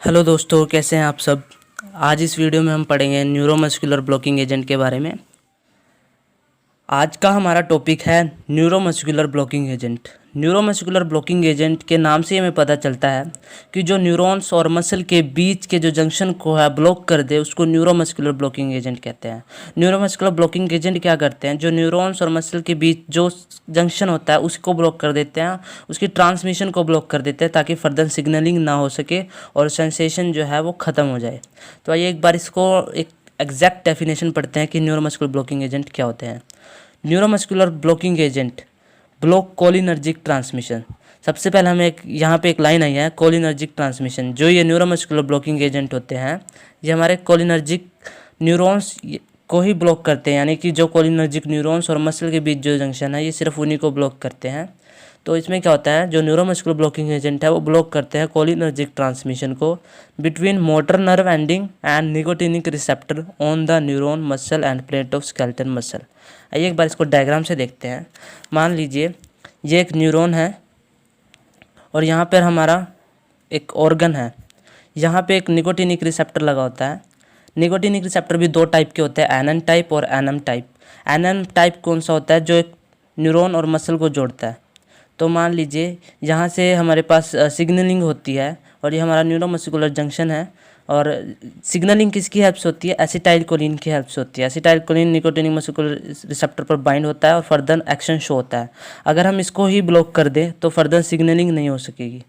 Hello दोस्तों, कैसे हैं आप सब। आज इस वीडियो में हम पढ़ेंगे न्यूरोमस्कुलर ब्लॉकिंग एजेंट के बारे में। आज का हमारा टॉपिक है neuromuscular blocking agent. Neuromuscular blocking agent के नाम से हमें पता चलता है कि जो न्यूरॉन्स और मसल के बीच के जो जंक्शन को है ब्लॉक कर दे उसको न्यूरोमस्कुलर ब्लॉकिंग एजेंट कहते हैं। न्यूरोमस्कुलर ब्लॉकिंग एजेंट क्या करते हैं, जो न्यूरॉन्स और मसल के बीच जो जंक्शन होता है उसको ब्लॉक कर देते हैं, उसकी ट्रांसमिशन को ब्लॉक कर देते हैं ताकि फर्दर सिग्नलिंग ना हो सके और सेंसेशन जो है वो ख़त्म हो जाए। तो आइए एक बार इसको एक एग्जैक्ट डेफिनेशन पढ़ते हैं कि न्यूरोमस्कुलर ब्लॉकिंग एजेंट क्या होते हैं। Neuromuscular blocking agent block cholinergic transmission. सबसे पहले हमें यहाँ पे एक लाइन आई है कोलिनर्जिक ट्रांसमिशन। जो ये न्यूरोमस्कुलर ब्लॉकिंग एजेंट होते हैं ये हमारे कोलिनर्जिक न्यूरॉन्स को ही ब्लॉक करते हैं, यानी कि जो कोलिनर्जिक न्यूरॉन्स और मसल के बीच जो जंक्शन है ये सिर्फ उन्हीं को ब्लॉक करते हैं। तो इसमें क्या होता है, जो न्यूरोमस्कुलर ब्लॉकिंग एजेंट है वो ब्लॉक करते हैं कोलिनर्जिक ट्रांसमिशन को between motor nerve ending and nicotinic receptor on the neuron muscle end plate of skeletal muscle. आइए एक बार इसको डायग्राम से देखते हैं। मान लीजिए ये एक न्यूरॉन है और यहाँ पर हमारा एक ऑर्गन है। यहाँ पे एक निकोटिनिक रिसेप्टर लगा होता है। निकोटिनिक रिसेप्टर भी दो टाइप के होते हैं, एनएन टाइप और एनएम टाइप। एनएम टाइप कौन सा होता है, जो एक न्यूरॉन और मसल को जोड़ता है। तो मान लीजिए यहाँ से हमारे पास सिग्नलिंग होती है और ये हमारा न्यूरोमस्कुलर जंक्शन है। और सिग्नलिंग किसकी हेल्प से होती है, एसिटाइल कोलिन की हेल्प से होती है। Acetyl choline nicotinic muscular receptor पर बाइंड होता है और फर्दर एक्शन शो होता है। अगर हम इसको ही ब्लॉक कर दें तो फर्दर सिग्नलिंग नहीं हो सकेगी।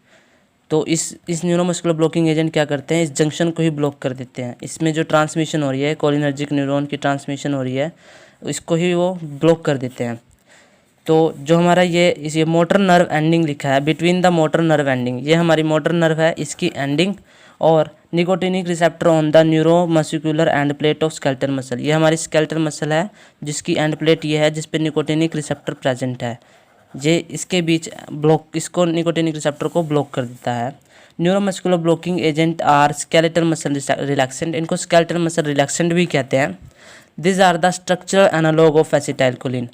तो इस न्यूरोमस्कुलर ब्लॉकिंग एजेंट क्या करते हैं, इस जंक्शन को ही ब्लॉक कर देते हैं। इसमें जो ट्रांसमिशन हो रही है, कोलिनर्जिक न्यूरॉन की ट्रांसमिशन हो रही है, इसको ही वो ब्लॉक कर देते हैं। तो जो हमारा ये मोटर नर्व एंडिंग लिखा है, between the motor nerve ending, ये हमारी मोटर नर्व है, इसकी एंडिंग और nicotinic receptor on the neuromuscular end plate of skeletal muscle, ये हमारी स्केलेटल मसल है जिसकी एंड प्लेट ये है जिस पे निकोटिनिक रिसेप्टर प्रेजेंट है। ये इसके बीच ब्लॉक, इसको निकोटिनिक रिसेप्टर को ब्लॉक कर देता है। Neuromuscular blocking agent or skeletal muscle relaxant, इनको स्केलेटल मसल रिलैक्सेंट भी कहते हैं। This are the structural analog of acetylcholine.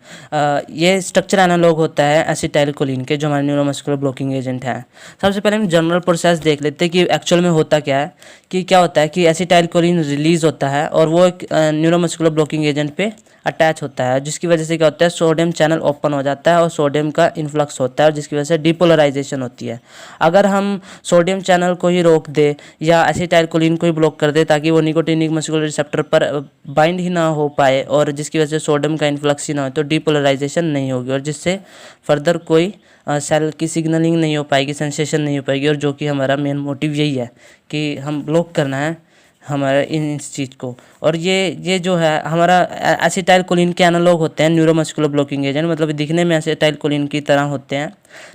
ये स्ट्रक्चर एनालॉग होता है एसिटाइलकोलिन के, जो हमारे न्यूरोमस्कुलर ब्लॉकिंग एजेंट है। सबसे पहले हम जनरल प्रोसेस देख लेते हैं कि एक्चुअल में होता क्या है। कि क्या होता है कि एसिटाइलकोलिन रिलीज होता है और वो एक न्यूरोमस्कुलर ब्लॉकिंग एजेंट पे अटैच होता है, जिसकी वजह से क्या होता है, सोडियम चैनल ओपन हो जाता है और सोडियम का इन्फ्लक्स होता है और जिसकी वजह से डिपोलराइजेशन होती है। अगर हम सोडियम चैनल को ही रोक दे या एसिटाइलकोलिन को ही ब्लॉक कर दे ताकि वो निकोटिनिक मस्कुलर रिसेप्टर पर बाइंड ही ना हो पाए और जिसकी वजह से सोडियम का इन्फ्लक्स ही ना हो, तो डिपोलराइजेशन नहीं होगी और जिससे फर्दर कोई सेल की सिग्नलिंग नहीं हो पाएगी, सेंसेशन नहीं हो पाएगी। और जो कि हमारा मेन मोटिव यही है कि हम ब्लॉक करना है हमारे इस चीज़ को। और ये जो है हमारा एसिटाइलकोलिन के एनालॉग होते हैं न्यूरोमस्कुलर ब्लॉकिंग एजेंट, मतलब दिखने में एसिटाइलकोलिन की तरह होते हैं,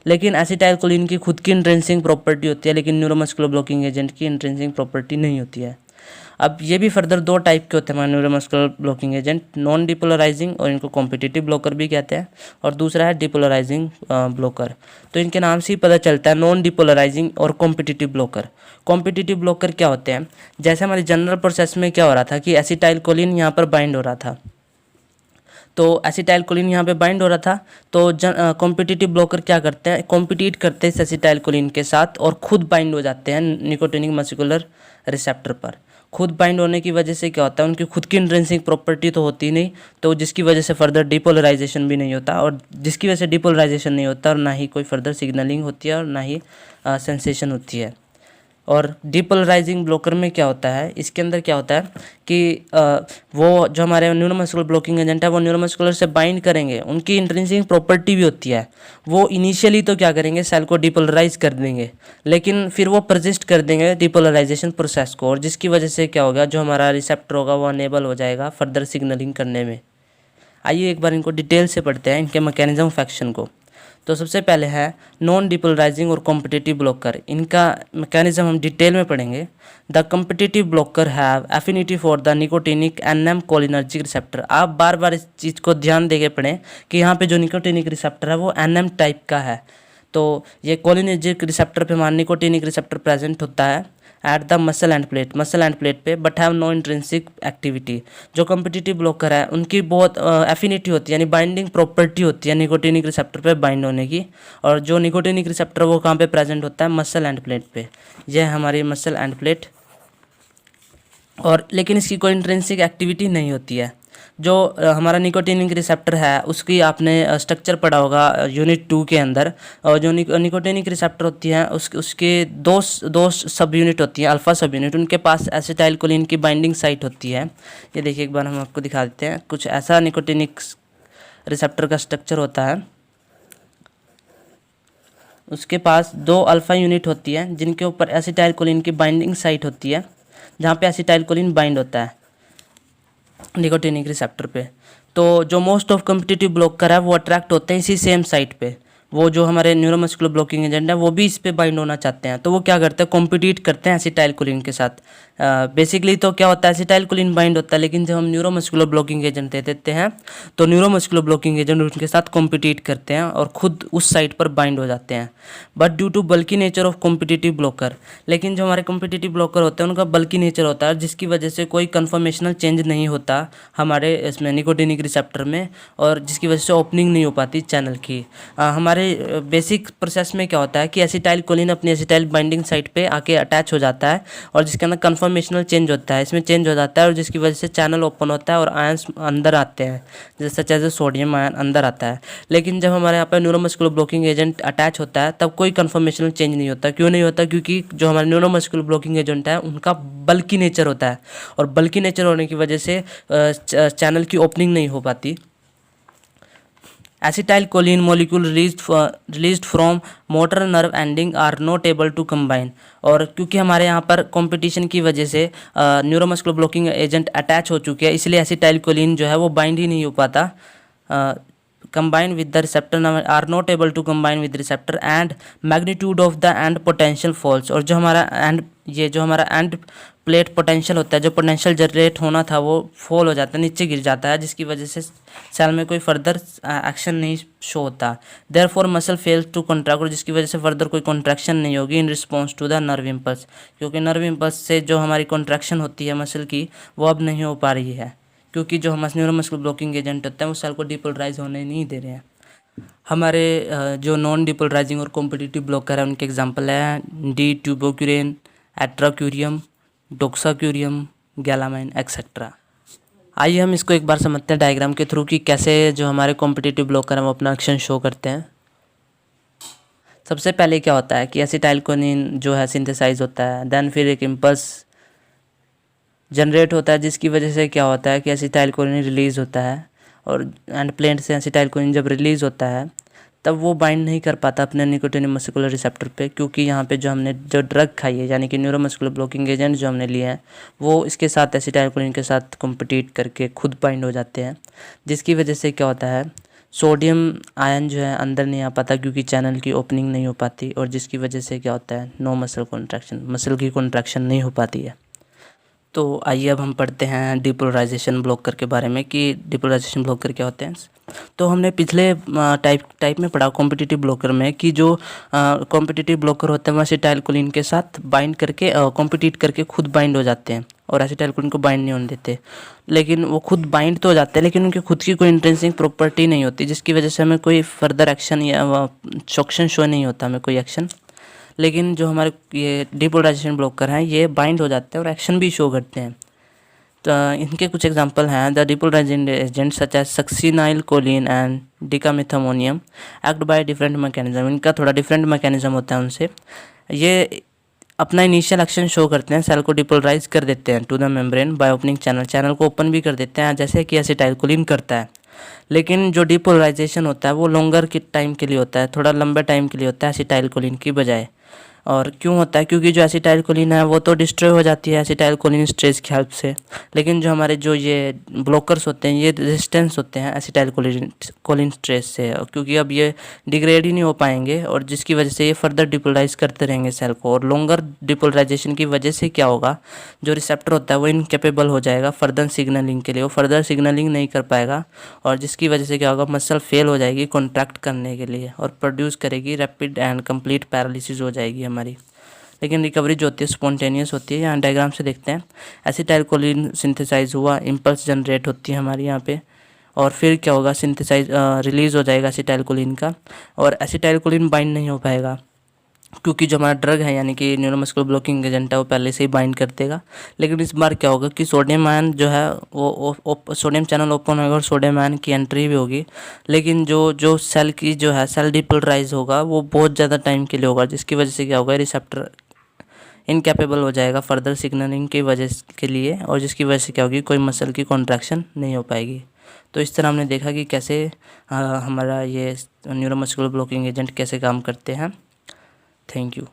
लेकिन एसिटाइलकोलिन की खुद की इंट्रिंसिक प्रॉपर्टी होती है, लेकिन न्यूरोमस्कुलर ब्लॉकिंग एजेंट की इंट्रिंसिक प्रॉपर्टी नहीं होती है। अब ये भी फर्दर दो टाइप के होते हैं हमारे neuromuscular blocking agent, non depolarising और इनको कॉम्पिटिटिव ब्लॉकर भी कहते हैं, और दूसरा है डिपोलराइजिंग ब्लॉकर। तो इनके नाम से ही पता चलता है, नॉन डिपोलराइजिंग और कॉम्पिटिटिव ब्लॉकर। कॉम्पिटिटिव ब्लॉकर क्या होते हैं, जैसे हमारी जनरल प्रोसेस में क्या हो रहा था कि एसिटाइलकोलिन यहाँ पर बाइंड हो रहा था, तो एसिटाइलकोलिन यहाँ पे बाइंड हो रहा था। तो कॉम्पिटिटिव ब्लॉकर क्या करते हैं, कॉम्पिटिट करते हैं इस एसिटाइलकोलिन के साथ और खुद बाइंड हो जाते हैं निकोटिनिक मस्कुलर रिसेप्टर पर। खुद बाइंड होने की वजह से क्या होता है, उनकी खुद की इंट्रिंसिक प्रॉपर्टी तो होती नहीं, तो जिसकी वजह से फर्दर डिपोलराइजेशन भी नहीं होता, और जिसकी वजह से डिपोलराइजेशन नहीं होता और ना ही कोई फर्दर सिग्नलिंग होती है और ना ही सेंसेशन होती है। और डिपोलराइजिंग ब्लॉकर में क्या होता है, इसके अंदर क्या होता है कि वो जो हमारे न्यूरोमस्कुलर ब्लॉकिंग एजेंट है वो न्यूरोमस्कुलर से बाइंड करेंगे, उनकी इंट्रिंसिक प्रॉपर्टी भी होती है। वो इनिशियली तो क्या करेंगे, सेल को डिपोलराइज कर देंगे, लेकिन फिर वो परसिस्ट कर देंगे डिपोलराइजेशन प्रोसेस को, और जिसकी वजह से क्या होगा, जो हमारा रिसेप्टर होगा वो अनेबल हो जाएगा फर्दर सिग्नलिंग करने में। आइए एक बार इनको डिटेल से पढ़ते हैं, इनके मैकेनिज्म ऑफ एक्शन को। तो सबसे पहले है नॉन डिपोलराइजिंग और कॉम्पिटिटिव ब्लॉकर, इनका मैकेनिज्म हम डिटेल में पढ़ेंगे। The competitive blocker have affinity for the nicotinic NM cholinergic receptor. आप बार बार इस चीज़ को ध्यान देके पढ़ें कि यहाँ पे जो निकोटिनिक रिसेप्टर है वो एनएम टाइप का है। तो ये कोलिनर्जिक रिसेप्टर पे हमारा निकोटिनिक रिसेप्टर प्रेजेंट होता है at the muscle end plate पे but have no intrinsic activity. जो कॉम्पिटिटिव ब्लॉकर है उनकी बहुत एफिनिटी होती है, यानी बाइंडिंग प्रॉपर्टी होती है निकोटिनिक रिसेप्टर पे बाइंड होने की। और जो निकोटिनिक रिसेप्टर वो कहाँ पे प्रेजेंट होता है, मसल एंड प्लेट पे। यह है हमारी मसल एंड प्लेट। और लेकिन इसकी कोई इंट्रिंसिक एक्टिविटी नहीं होती है। जो हमारा निकोटिनिक रिसेप्टर है उसकी आपने स्ट्रक्चर पढ़ा होगा यूनिट 2 के अंदर। और जो निकोटिनिक रिसेप्टर होती है उसके दो सब यूनिट होती हैं, अल्फा सब यूनिट। उनके पास एसिटाइल कोलिन की बाइंडिंग साइट होती है। ये देखिए, एक बार हम आपको दिखा देते हैं। कुछ ऐसा निकोटिनिक रिसेप्टर का स्ट्रक्चर होता है। उसके पास 2 अल्फा यूनिट होती है जिनके ऊपर एसिटाइल कोलिन की बाइंडिंग साइट होती है, जहाँ पे एसिटाइल कोलिन बाइंड होता है निकोटिनिक रिसेप्टर पे। तो जो मोस्ट ऑफ कॉम्पिटिटिव ब्लॉकर है वो अट्रैक्ट होते हैं इसी सेम साइट पे। वो जो हमारे न्यूरोमस्कुलर ब्लॉकिंग एजेंट है वो भी इस पे बाइंड होना चाहते हैं। तो वो क्या करते हैं, कॉम्पिटिट करते हैं एसिटाइल कोलिन के साथ। बेसिकली तो क्या होता है, एसिटाइल कोलिन बाइंड होता है, लेकिन जब हम न्यूरोमस्कुलर ब्लॉकिंग एजेंट दे देते हैं तो न्यूरोमस्कुलर ब्लॉकिंग एजेंट उनके साथ कॉम्पिटिट करते हैं और खुद उस साइट पर बाइंड हो जाते हैं। But due to bulky nature of competitive blocker, लेकिन जो हमारे कॉम्पिटिटिव ब्लॉकर होते हैं उनका बल्की नेचर होता है, जिसकी वजह से कोई कन्फर्मेशनल चेंज नहीं होता हमारे इसमें निकोटिनिक रिसेप्टर में, और जिसकी वजह से ओपनिंग नहीं हो पाती चैनल की। हमारे बेसिक प्रोसेस में क्या होता है कि एसिटाइल कोलिन अपनी एसिटाइल बाइंडिंग साइट पे आके अटैच हो जाता है और जिसके अंदर कन्फर्मेशनल चेंज होता है, इसमें चेंज हो जाता है, और जिसकी वजह से चैनल ओपन होता है और आयंस अंदर आते हैं, जैसे सोडियम आयन अंदर आता है। लेकिन जब हमारे यहाँ पर न्यूरोमस्कुलर ब्लॉकिंग एजेंट अटैच होता है तब कोई कन्फर्मेशनल चेंज नहीं होता। क्यों नहीं होता? क्योंकि जो हमारे न्यूरोमस्कुलर ब्लॉकिंग एजेंट है उनका बल्की नेचर होता है, और बल्की नेचर होने की वजह से चैनल की ओपनिंग नहीं हो पाती। Acetylcholine molecule released from motor nerve ending are not able to combine. और क्योंकि हमारे यहाँ पर कंपटीशन की वजह से न्यूरोमस्कुलर ब्लॉकिंग एजेंट अटैच हो चुके हैं, इसलिए एसिटाइल कोलिन जो है वो बाइंड ही नहीं हो पाता combine with the receptor are not able to combine with receptor and magnitude of the end potential falls। और जो हमारा एंड प्लेट पोटेंशियल होता है, जो पोटेंशियल जनरेट होना था वो फॉल हो जाता है, नीचे गिर जाता है, जिसकी वजह से सेल में कोई फर्दर एक्शन नहीं शो होता। Therefore muscle fails to contract, और जिसकी वजह से फर्दर कोई कॉन्ट्रैक्शन नहीं होगी in response to the nerve impulse, क्योंकि नर्व इम्पल्स से जो हमारी कॉन्ट्रैक्शन होती है मसल की वो अब नहीं हो पा रही है, क्योंकि जो हमारे न्यूरोमस्कुलर ब्लॉकिंग एजेंट होते हैं वो सेल को डिपोलराइज होने नहीं दे रहे हैं। हमारे जो नॉन डिपोलराइजिंग और कॉम्पिटिटिव ब्लॉकर है उनके एग्जांपल है डी ट्यूबोक्यूरेन, एट्राक्यूरियम, डोक्साक्यूरियम, गैलामाइन एक्सेट्रा। आइए हम इसको एक बार समझते हैं डायग्राम के थ्रू कि कैसे जो हमारे कॉम्पिटिटिव ब्लॉकर हैं वो अपना एक्शन शो करते हैं। सबसे पहले क्या होता है कि एसिटाइल कोलिन जो है सिंथेसाइज होता है, देन फिर एक इम्पल्स जनरेट होता है, जिसकी वजह से क्या होता है कि एसिटाइल कोलिन रिलीज़ होता है, और एंड प्लेट से एसिटाइल कोलिन जब रिलीज़ होता है तब वो बाइंड नहीं कर पाता अपने निकोटिनिक मस्कुलर रिसेप्टर पे, क्योंकि यहाँ पे जो हमने जो ड्रग खाई है यानी कि न्यूरोमस्कुलर ब्लॉकिंग एजेंट जो हमने लिए हैं वो इसके साथ एसिटाइल कोलिन के साथ कॉम्पिटिट करके खुद बाइंड हो जाते हैं, जिसकी वजह से क्या होता है सोडियम आयन जो है अंदर नहीं आ पाता, क्योंकि चैनल की ओपनिंग नहीं हो पाती, और जिसकी वजह से क्या होता है नो मसल कॉन्ट्रैक्शन, मसल की कॉन्ट्रैक्शन नहीं हो पाती है। तो आइए अब हम पढ़ते हैं डिपोलराइजेशन ब्लॉकर के बारे में कि डिपोलराइजेशन ब्लॉकर क्या होते हैं। तो हमने पिछले टाइप में पढ़ा कॉम्पिटिटिव ब्लॉकर में कि जो कॉम्पिटिटिव ब्लॉकर होते हैं वो एसिटाइल कोलिन के साथ बाइंड करके कॉम्पिटिट करके खुद बाइंड हो जाते हैं, और एसिटाइल कोलिन को बाइंड नहीं होने देते। लेकिन वो खुद बाइंड तो हो जाते हैं, लेकिन उनकी खुद की कोई इंट्रिंसिक प्रॉपर्टी नहीं होती, जिसकी वजह से हमें कोई फर्दर एक्शन या सक्शन शो नहीं होता, हमें कोई एक्शन। लेकिन जो हमारे ये डिपोलराइजेशन ब्लॉकर हैं ये बाइंड हो जाते हैं और एक्शन भी शो करते हैं। तो इनके कुछ एग्जांपल हैं the depolarising agent such as succinylcholine and decamethonium act by different mechanism. इनका थोड़ा डिफरेंट मैकेनिज्म होता है उनसे। ये अपना इनिशियल एक्शन शो करते हैं, सेल को डिपोलराइज कर देते हैं to the membrane by opening channel को ओपन भी कर देते हैं, जैसे कि एसिटाइल कोलिन करता है। लेकिन जो डिपोलराइजेशन होता है वो लॉन्गर के टाइम के लिए होता है, थोड़ा लंबे टाइम के लिए होता है एसिटाइल कोलिन की बजाय। और क्यों होता है? क्योंकि जो एसिटाइल कोलिन है वो तो डिस्ट्रॉय हो जाती है एसिटाइल कोलिन स्ट्रेस की हेल्प से, लेकिन जो हमारे जो ये ब्लॉकर्स होते हैं ये रेजिस्टेंस होते हैं एसिटाइल कोलिन स्ट्रेस से, क्योंकि अब ये डिग्रेड ही नहीं हो पाएंगे, और जिसकी वजह से ये फर्दर डिपोलराइज करते रहेंगे सेल को। और लॉन्गर डिपोलराइजेशन की वजह से क्या होगा, जो रिसेप्टर होता है वो इनकेपेबल हो जाएगा फर्दर सिग्नलिंग के लिए, वो फर्दर सिग्नलिंग नहीं कर पाएगा, और जिसकी वजह से क्या होगा मसल फेल हो जाएगी कॉन्ट्रैक्ट करने के लिए और प्रोड्यूस करेगी रैपिड एंड कंप्लीट पैरालिसिस हो जाएगी हमारी। लेकिन रिकवरी जो होती है स्पॉन्टेनियस होती है। यहाँ डायग्राम से देखते हैं, एसिटाइलकोलिन सिंथेसाइज हुआ, इम्पल्स जनरेट होती है हमारी यहाँ पे, और फिर क्या होगा, सिंथेसाइज रिलीज़ हो जाएगा एसिटाइलकोलिन का, और एसिटाइलकोलिन बाइंड नहीं हो पाएगा क्योंकि जो हमारा ड्रग है यानी कि न्यूरोमस्कुलर ब्लॉकिंग एजेंट है वो पहले से ही बाइंड कर देगा। लेकिन इस बार क्या होगा कि सोडियम आयन जो है वो सोडियम चैनल ओपन होगा और सोडियम आयन की एंट्री भी होगी, लेकिन जो सेल की जो है सेल डिपोलराइज होगा वो बहुत ज़्यादा टाइम के लिए होगा, जिसकी वजह से क्या होगा, रिसेप्टर इनकैपेबल हो जाएगा फर्दर सिग्नलिंग की वजह के लिए, और जिसकी वजह से क्या होगी, कोई मसल की कॉन्ट्रैक्शन नहीं हो पाएगी। तो इस तरह हमने देखा कि कैसे हमारा ये न्यूरोमस्कुलर ब्लॉकिंग एजेंट कैसे काम करते हैं। Thank you.